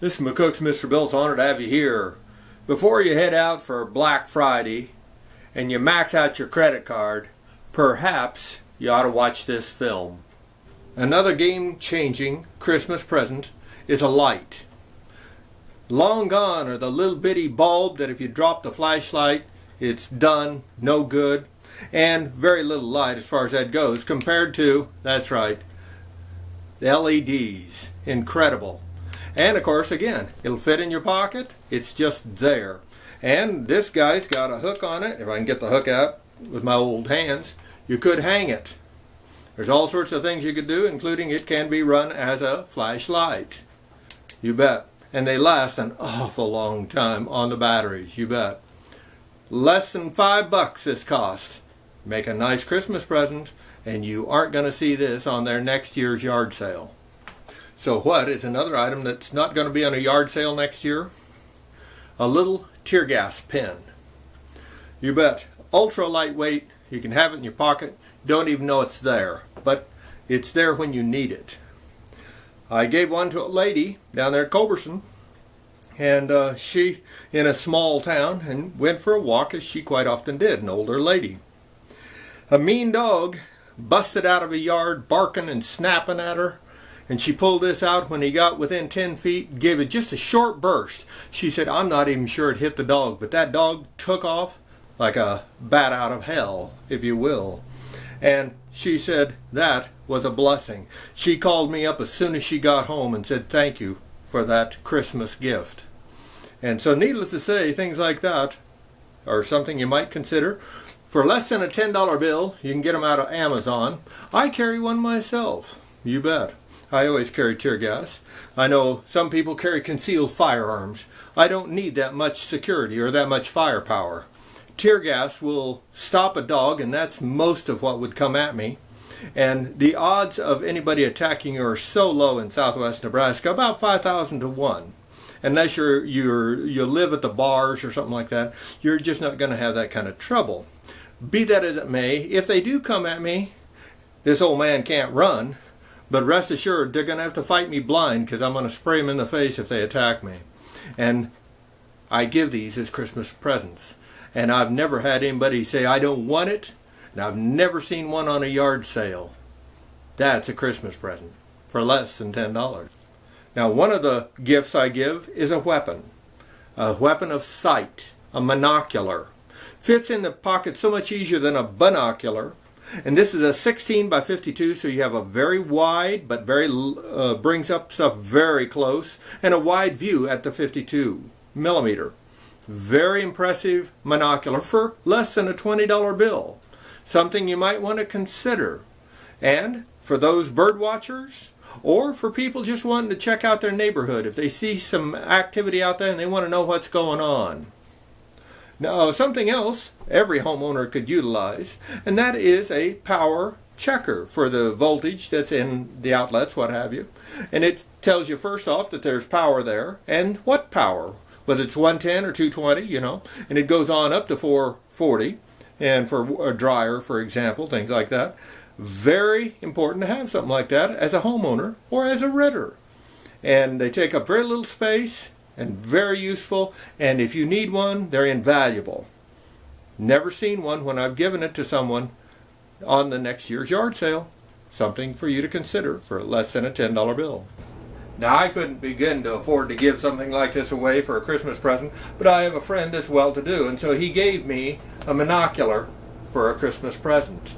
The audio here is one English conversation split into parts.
This is McCook's Mr. Bill's honored to have you here. Before you head out for Black Friday and you max out your credit card, perhaps you ought to watch this film. Another game-changing Christmas present is a light. Long gone are the little bitty bulb that if you drop the flashlight, it's done, no good, and very little light as far as that goes compared to, that's right, the LEDs. Incredible. And of course, again, it'll fit in your pocket. It's just there. And this guy's got a hook on it. If I can get the hook out with my old hands, you could hang it. There's all sorts of things you could do, including it can be run as a flashlight. You bet. And they last an awful long time on the batteries. You bet. Less than $5 this cost. Make a nice Christmas present, and you aren't going to see this on their next year's yard sale. So what is another item that's not going to be on a yard sale next year? A little tear gas pen. You bet. Ultra lightweight. You can have it in your pocket. Don't even know it's there. But it's there when you need it. I gave one to a lady down there at Culberson. And she, in a small town, and went for a walk as she quite often did, an older lady. A mean dog busted out of a yard barking and snapping at her. And she pulled this out when he got within 10 feet, gave it just a short burst. She said, I'm not even sure it hit the dog, but that dog took off like a bat out of hell, if you will. And she said that was a blessing. She called me up as soon as she got home and said thank you for that Christmas gift. And so needless to say, things like that are something you might consider. For less than a $10 bill, you can get them out of Amazon. I carry one myself, you bet. I always carry tear gas. I know some people carry concealed firearms. I don't need that much security or that much firepower. Tear gas will stop a dog, and that's most of what would come at me. And the odds of anybody attacking you are so low in southwest Nebraska, about 5,000 to 1. Unless you live at the bars or something like that, you're just not going to have that kind of trouble. Be that as it may, if they do come at me, this old man can't run. But rest assured, they're going to have to fight me blind because I'm going to spray them in the face if they attack me. And I give these as Christmas presents. And I've never had anybody say, I don't want it. And I've never seen one on a yard sale. That's a Christmas present for less than $10. Now, one of the gifts I give is a weapon of sight, a monocular. Fits in the pocket so much easier than a binocular. And this is a 16 by 52, so you have a very wide, but brings up stuff very close, and a wide view at the 52 millimeter. Very impressive monocular for less than a $20 bill. Something you might want to consider. And for those bird watchers, or for people just wanting to check out their neighborhood, if they see some activity out there and they want to know what's going on. Now, something else every homeowner could utilize, and that is a power checker for the voltage that's in the outlets, what have you. And it tells you first off that there's power there, and what power, whether it's 110 or 220, and it goes on up to 440, and for a dryer, for example, things like that. Very important to have something like that as a homeowner or as a renter. And they take up very little space, and very useful, and if you need one, they're invaluable. Never seen one when I've given it to someone on the next year's yard sale. Something for you to consider for less than a $10 bill. Now, I couldn't begin to afford to give something like this away for a Christmas present, but I have a friend that's well-to-do, and so he gave me a monocular for a Christmas present.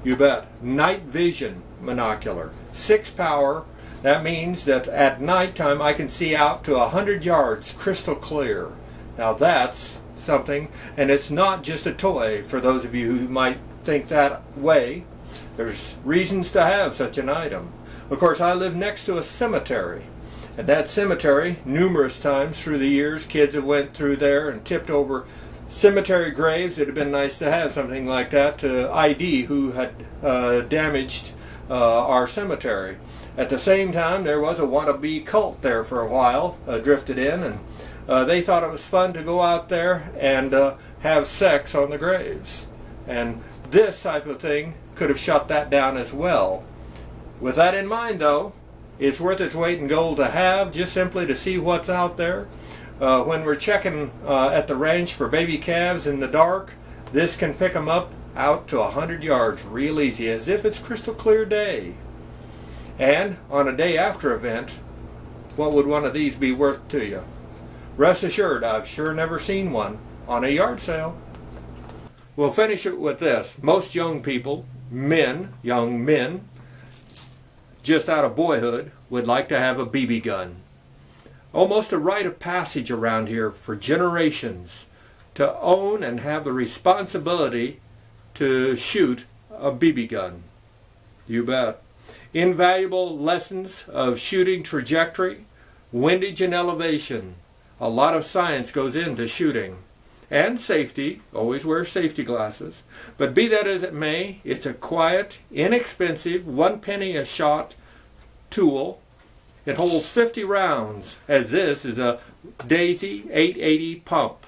You bet. Night vision monocular. 6 power. That means that at nighttime I can see out to 100 yards crystal clear. Now that's something, and it's not just a toy for those of you who might think that way. There's reasons to have such an item. Of course, I live next to a cemetery. And that cemetery, numerous times through the years, kids have went through there and tipped over cemetery graves. It'd have been nice to have something like that to ID who had damaged our cemetery. At the same time, there was a wannabe cult there for a while, drifted in, and they thought it was fun to go out there and have sex on the graves. And this type of thing could have shut that down as well. With that in mind, though, It's worth its weight in gold to have, just simply to see what's out there. When we're checking at the range for baby calves in the dark, this can pick them up out to 100 yards real easy, as if it's crystal clear day. And on a day after event, what would one of these be worth to you? Rest assured, I've sure never seen one on a yard sale. We'll finish it with this. Most young people, young men, just out of boyhood, would like to have a BB gun. Almost a rite of passage around here for generations to own and have the responsibility to shoot a BB gun. You bet. Invaluable lessons of shooting trajectory, windage and elevation. A lot of science goes into shooting. And safety, always wear safety glasses. But be that as it may, it's a quiet, inexpensive, 1 penny a shot tool. It holds 50 rounds, as this is a Daisy 880 pump.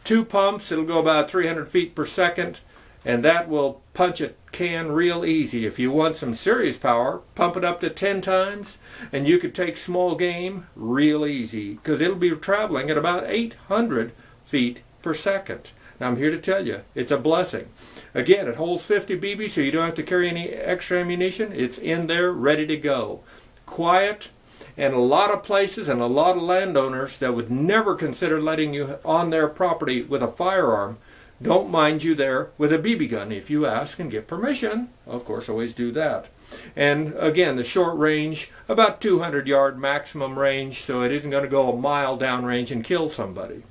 2 pumps, it'll go about 300 feet per second, and that will punch a can real easy. If you want some serious power, pump it up to 10 times, and you could take small game real easy, because it'll be traveling at about 800 feet per second. Now I'm here to tell you, it's a blessing. Again, it holds 50 BB, so you don't have to carry any extra ammunition. It's in there, ready to go. Quiet, and a lot of places and a lot of landowners that would never consider letting you on their property with a firearm don't mind you there with a BB gun if you ask and get permission. Of course, always do that. And again, the short range, about 200-yard maximum range, so it isn't going to go a mile downrange and kill somebody.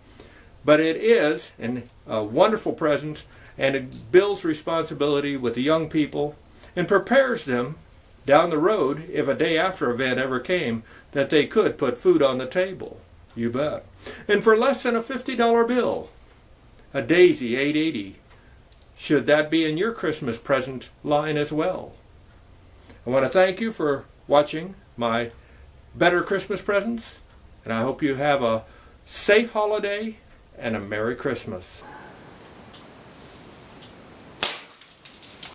But it is a wonderful present, and it builds responsibility with the young people and prepares them down the road, if a day after event ever came, that they could put food on the table. You bet. And for less than a $50 bill, a Daisy 880, should that be in your Christmas present line as well. I want to thank you for watching my Better Christmas Presents, and I hope you have a safe holiday and a Merry Christmas.